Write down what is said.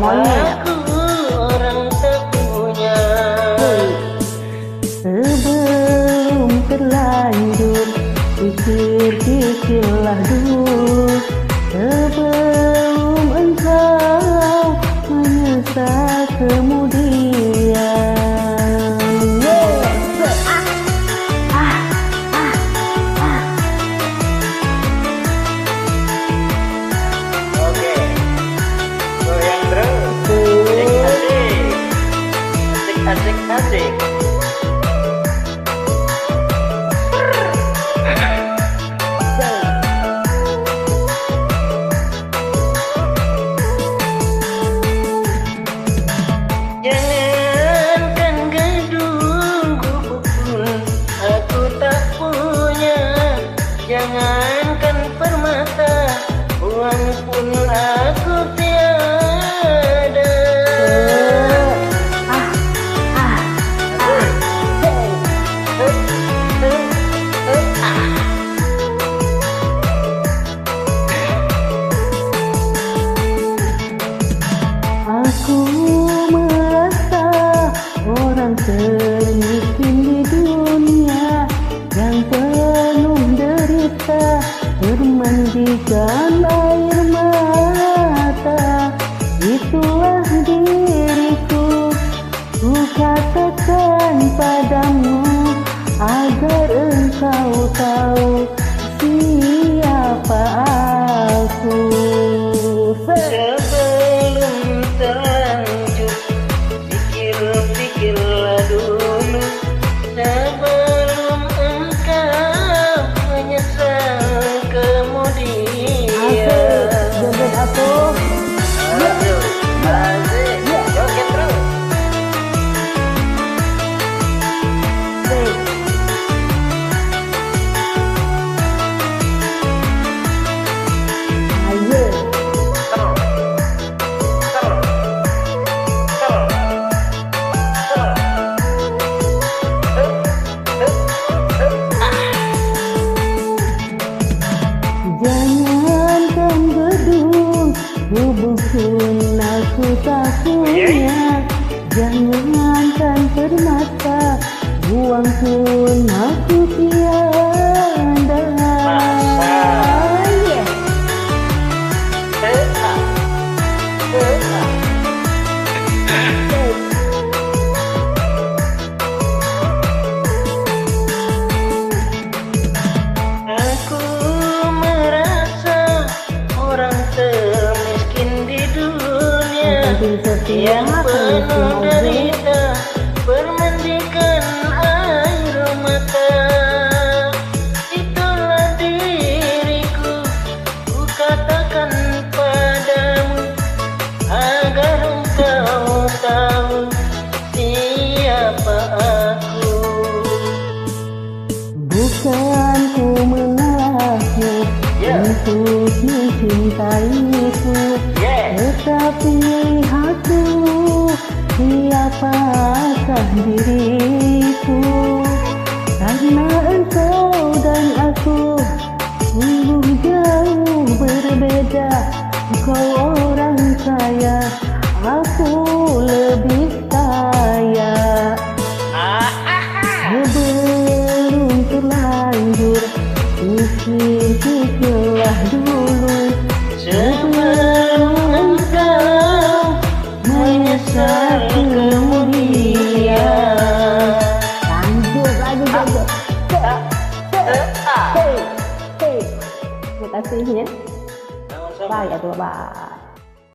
monyet. Aku orang tak punya. Sebelum terlanjur, pikir-pikirlah dulu. Sebelum engkau menyesal kemudian. Oke, goyang terus. Asik, asik. Jangankan gedung gubuk pun aku tak punya. Jangankan permata, uang pun aku tiada. Aku merasa orang termiskin di dunia yang penuh derita, bermandikan air mata. Itulah diriku, ku katakan padamu agar engkau tahu siapa aku. Sebelum terlanjur, pikir-pikirlah dulu. Sebelum engkau menyesal kemudian. Joget atuh. Aduh, asik. Joget terus. Ayo. Jangankan gedung, gubuk pun aku tak punya. Jangankan permata, uang pun aku tiada. Aku merasa orang termiskin di dunia yang penuh derita, bermandikan air mata. Itulah diriku, ku katakan padamu agar engkau tahu siapa aku. Bukan ku menolakmu untuk mencintaiku, tetapi lihatku siapakah diriku. Karena engkau dan aku sungguh jauh berbeda. Engkau orang kaya, aku lebih kaya. Sebelum terlanjur, pikir-pikirlah dulu. Sebelum engkau menyesal kemudian. Lanjut lagi joget. Terima kasih ya. Bye, bye.